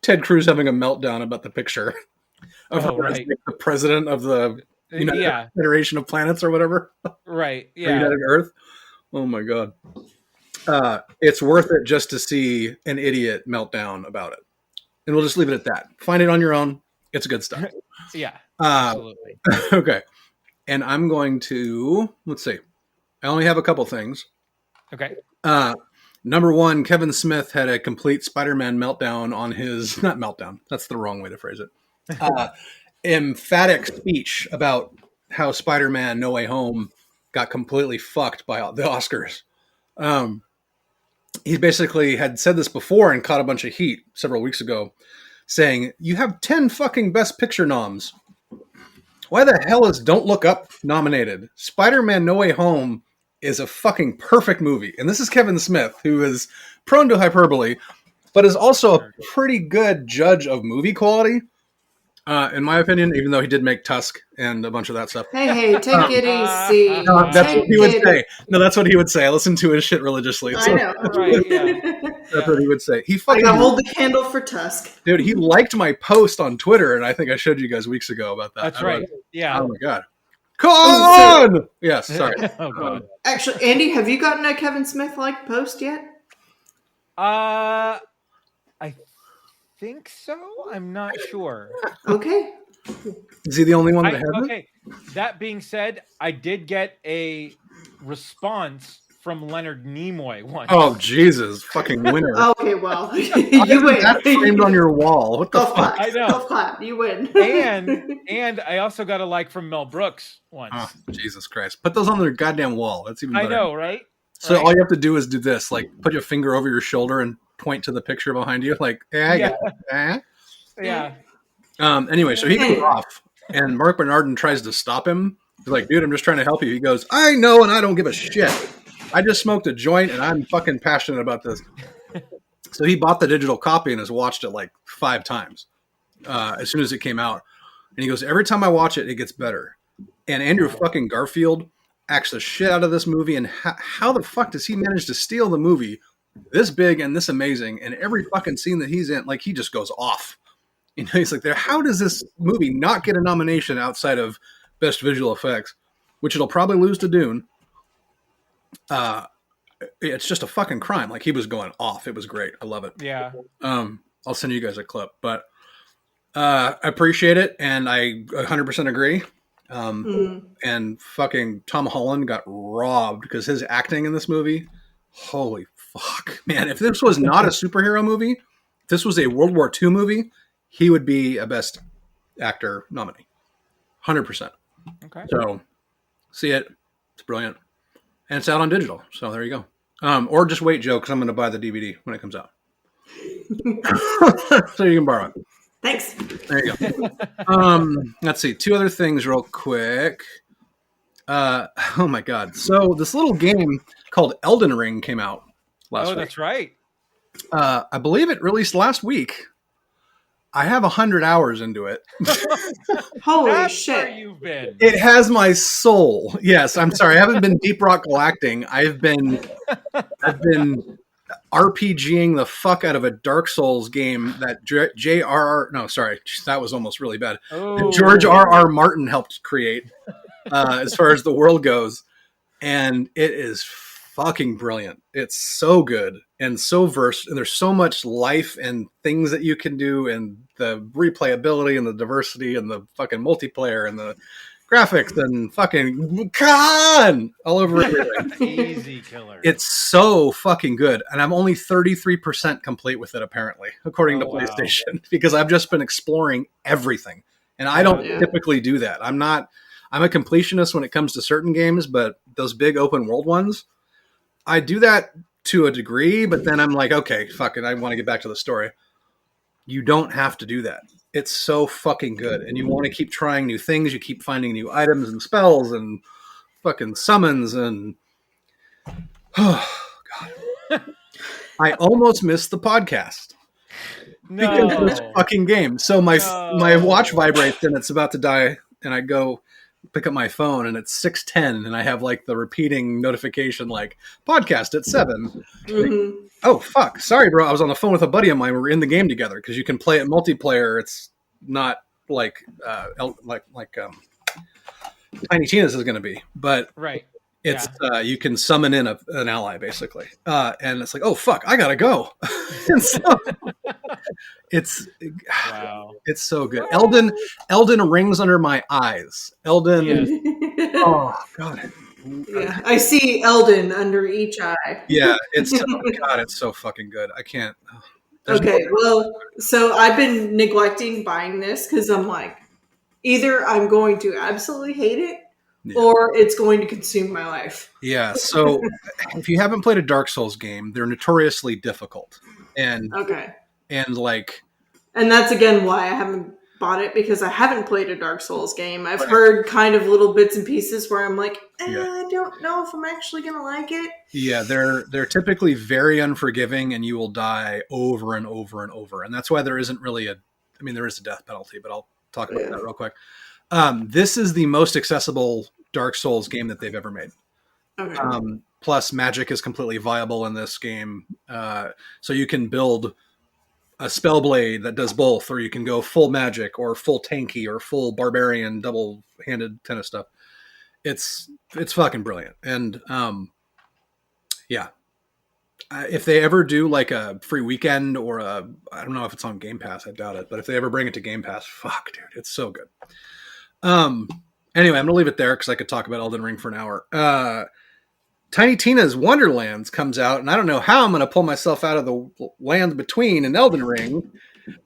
Ted Cruz having a meltdown about the picture of her as the president of the United Federation of Planets or whatever. Right. Yeah. United Earth. Oh my God. It's worth it just to see an idiot meltdown about it. And we'll just leave it at that. Find it on your own. It's good stuff. Yeah. Absolutely. Okay. And I'm going to, let's see. I only have a couple things. Okay. Number one, Kevin Smith had a complete Spider-Man meltdown on his, not meltdown, that's the wrong way to phrase it. Emphatic speech about how Spider-Man No Way Home got completely fucked by the Oscars. He basically had said this before and caught a bunch of heat several weeks ago, saying, you have 10 fucking Best Picture noms. Why the hell is Don't Look Up nominated? Spider-Man No Way Home is a fucking perfect movie. And this is Kevin Smith, who is prone to hyperbole, but is also a pretty good judge of movie quality. In my opinion, even though he did make Tusk and a bunch of that stuff. Hey, take it easy. No, that's what he would say. No, that's what he would say. I listen to his shit religiously. I know. Right, That's what he would say. He fucking hold the candle for Tusk. Dude, he liked my post on Twitter, and I think I showed you guys weeks ago about that. That's right. Yeah. Oh my God. Come on! Yes, sorry. Oh God. Actually, Andy, have you gotten a Kevin Smith post yet? I think so. I'm not sure. Okay. Is he the only one that hasn't? Okay. That being said, I did get a response from Leonard Nimoy once. Oh Jesus, fucking winner! Okay, well, you win. That's framed on your wall. What the Golf fuck? clap. I know. Golf clap. You win. and I also got a like from Mel Brooks once. Oh, Jesus Christ! Put those on their goddamn wall. That's even better. I know, right? So all you have to do is do this: like put your finger over your shoulder and point to the picture behind you. Like, I got it. Yeah. Anyway, so he goes off, and Mark Bernardin tries to stop him. He's like, dude, I'm just trying to help you. He goes, I know, and I don't give a shit. I just smoked a joint, and I'm fucking passionate about this. So he bought the digital copy and has watched it like 5 times as soon as it came out. And he goes, every time I watch it, it gets better. And Andrew fucking Garfield acts the shit out of this movie. And how the fuck does he manage to steal the movie this big and this amazing? And every fucking scene that he's in, like, he just goes off. You know, he's like, how does this movie not get a nomination outside of Best Visual Effects, which it'll probably lose to Dune? It's just a fucking crime. Like, he was going off. It was great. I love it. Yeah. I'll send you guys a clip, but I appreciate it, and I 100% agree. And fucking Tom Holland got robbed because his acting in this movie, holy fuck, man! If this was not a superhero movie, if this was a World War II movie, he would be a Best Actor nominee, 100%. Okay. So, see it. It's brilliant. And it's out on digital. So there you go. Or just wait, Joe, because I'm going to buy the DVD when it comes out. So you can borrow it. Thanks. There you go. Let's see. 2 other things real quick. Oh, my God. So this little game called Elden Ring came out last week. That's right. I believe it released last week. I have 100 hours into it. Holy shit. Where you've been. It has my soul. Yes, I'm sorry. I haven't been deep rock galacting. I've been RPGing the fuck out of a Dark Souls game that that was almost really bad. That George R.R. Martin helped create as far as the world goes. And it is fucking brilliant. It's so good and so versed, and there's so much life and things that you can do, and the replayability and the diversity and the fucking multiplayer and the graphics and fucking Khan all over everything. Easy killer. It's so fucking good. And I'm only 33% complete with it, apparently, according to PlayStation, because I've just been exploring everything. And I don't typically do that. I'm a completionist when it comes to certain games, but those big open world ones, I do that to a degree, but then I'm like, okay, fuck it, I want to get back to the story. You don't have to do that. It's so fucking good. And you want to keep trying new things. You keep finding new items and spells and fucking summons and... Oh, God. I almost missed the podcast. Because of this fucking game. So my watch vibrates and it's about to die, and I go pick up my phone and it's 6:10 and I have like the repeating notification like podcast at 7. Mm-hmm. Oh fuck, sorry bro, I was on the phone with a buddy of mine. We were in the game together because you can play it multiplayer. It's not like Tiny Tina's is going to be, but it's you can summon in an ally basically, and it's like, oh fuck, I gotta go. And so it's so good. Elden rings under my eyes. Elden, oh god, yeah, I see Elden under each eye. Yeah, it's so fucking good. I can't. Okay, well, so I've been neglecting buying this because I'm like, either I'm going to absolutely hate it, or it's going to consume my life. Yeah, so if you haven't played a Dark Souls game, they're notoriously difficult. And that's again why I haven't bought it, because I haven't played a Dark Souls game. I've heard kind of little bits and pieces where I'm like, I don't know if I'm actually going to like it. Yeah, they're typically very unforgiving, and you will die over and over and over. And that's why there isn't really there is a death penalty, but I'll talk about that real quick. This is the most accessible Dark Souls game that they've ever made. Okay. Plus, magic is completely viable in this game. So you can build a spell blade that does both, or you can go full magic or full tanky or full barbarian double-handed kind of stuff. It's fucking brilliant. And if they ever do like a free weekend or I don't know if it's on Game Pass, I doubt it, but if they ever bring it to Game Pass, fuck dude, it's so good. Anyway, I'm gonna leave it there because I could talk about Elden Ring for an hour. Tiny Tina's Wonderlands comes out, and I don't know how I'm going to pull myself out of the land between an Elden Ring,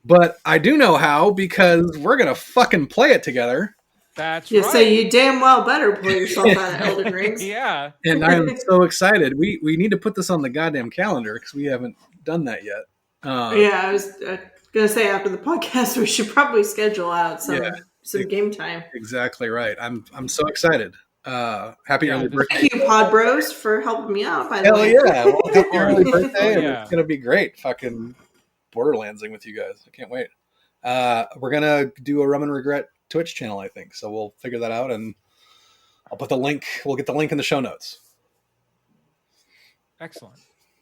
but I do know how, because we're going to fucking play it together. That's right. So you damn well better pull yourself out of Elden Rings. Yeah. And I am so excited. We need to put this on the goddamn calendar because we haven't done that yet. I was going to say after the podcast, we should probably schedule out some game time. Exactly right. I'm so excited. Happy early birthday. Thank you, Pod Bros, for helping me out. By the way. Yeah. Well, happy early birthday. It's going to be great. Fucking Borderlandsing with you guys. I can't wait. We're going to do a Rum Regret Twitch channel, I think. So we'll figure that out, and I'll put the link. We'll get the link in the show notes. Excellent.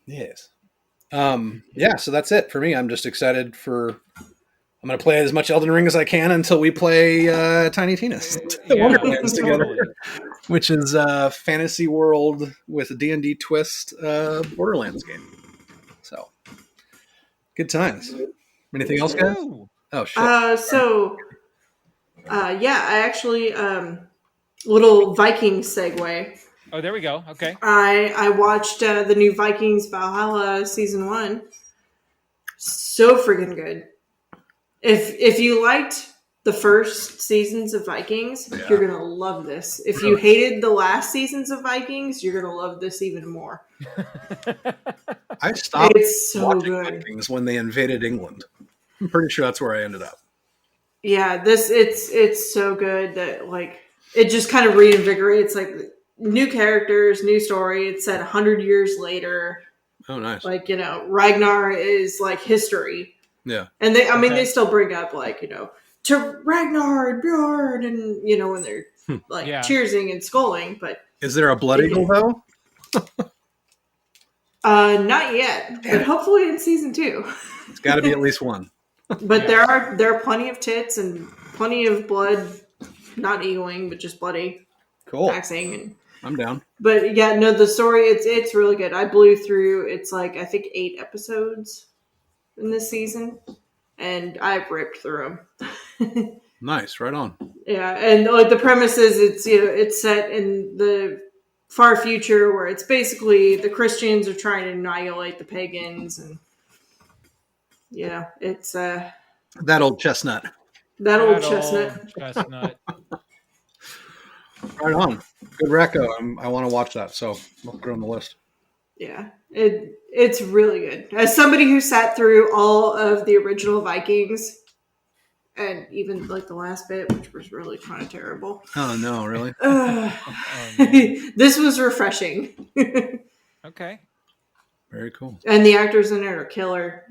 Yes. So that's it for me. I'm just excited I'm going to play as much Elden Ring as I can until we play Tiny Tina's Wonderlands together, which is a fantasy world with a D&D twist Borderlands game. So, good times. Anything else, guys? Oh, shit. I actually, little Viking segue. Oh, there we go. Okay. I watched the new Vikings Valhalla season 1. So friggin' good. If you liked the first seasons of Vikings, you're gonna love this. If you hated the last seasons of Vikings, you're gonna love this even more. I stopped watching Vikings when they invaded England. I'm pretty sure that's where I ended up. Yeah, it's so good that like it just kind of reinvigorates like new characters, new story. It's set 100 years later. Oh, nice. Like, Ragnar is like history. Yeah. And they still bring up like, to Ragnar and Bjorn and, when they're like cheersing and sculling, but. Is there a blood eagle though? Not yet, but hopefully in season 2. It's gotta be at least one. But there are plenty of tits and plenty of blood, not eagling, but just bloody. Cool. Axing and. I'm down. But the story, it's really good. I blew through, it's like, I think 8 episodes in this season, and I've ripped through them. Nice, right on. Yeah, and like the premise is it's set in the far future where it's basically the Christians are trying to annihilate the pagans, and it's that old chestnut. That old chestnut. Right on. Good reco. I want to watch that, so I'll put it on the list. Yeah, it's really good. As somebody who sat through all of the original Vikings, and even like the last bit, which was really kind of terrible. Oh no, really? This was refreshing. Okay. Very cool. And the actors in it are killer.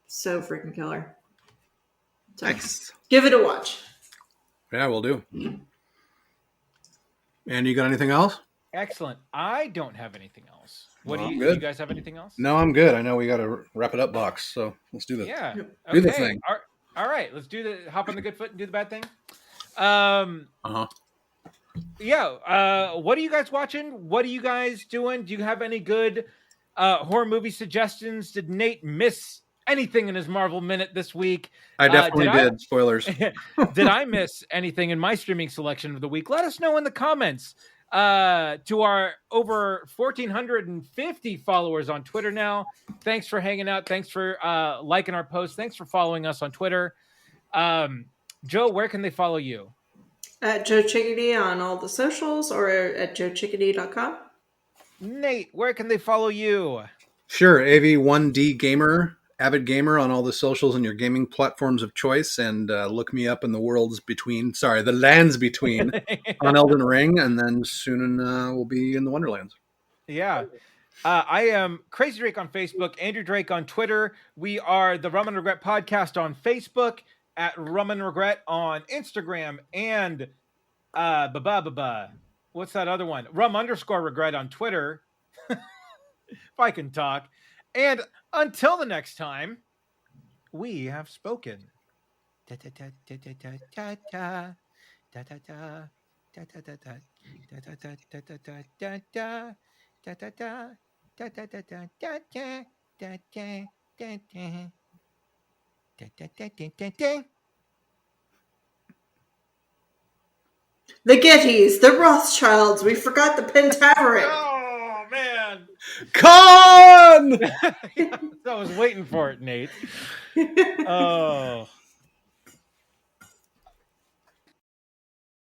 So freaking killer. So, nice. Give it a watch. Yeah, we'll do. And you got anything else? Excellent. I don't have anything else. Do you guys have anything else? No, I'm good. I know we got to wrap it up, Box. So let's do this. Yeah. Do the thing. All right. Let's hop on the good foot and do the bad thing. Yeah. What are you guys watching? What are you guys doing? Do you have any good horror movie suggestions? Did Nate miss anything in his Marvel Minute this week? I definitely did. Spoilers. Did I miss anything in my streaming selection of the week? Let us know in the comments. To our over 1,450 followers on Twitter now. Thanks for hanging out. Thanks for liking our posts. Thanks for following us on Twitter. Joe, where can they follow you? At Joe Chickadee on all the socials or at joechickadee.com. Nate, where can they follow you? Sure, AV1D Gamer, avid gamer on all the socials and your gaming platforms of choice, and look me up in the the lands between on Elden Ring, and then soon we'll be in the Wonderlands. Yeah. I am Crazy Drake on Facebook, Andrew Drake on Twitter. We are the Rum and Regret podcast on Facebook, at Rum and Regret on Instagram, and what's that other one? Rum_regret on Twitter. If I can talk. And until the next time, we have spoken. The Gettys, the Rothschilds, we forgot the Pentaveret. Oh, man. Con! I was waiting for it, Nate. Oh.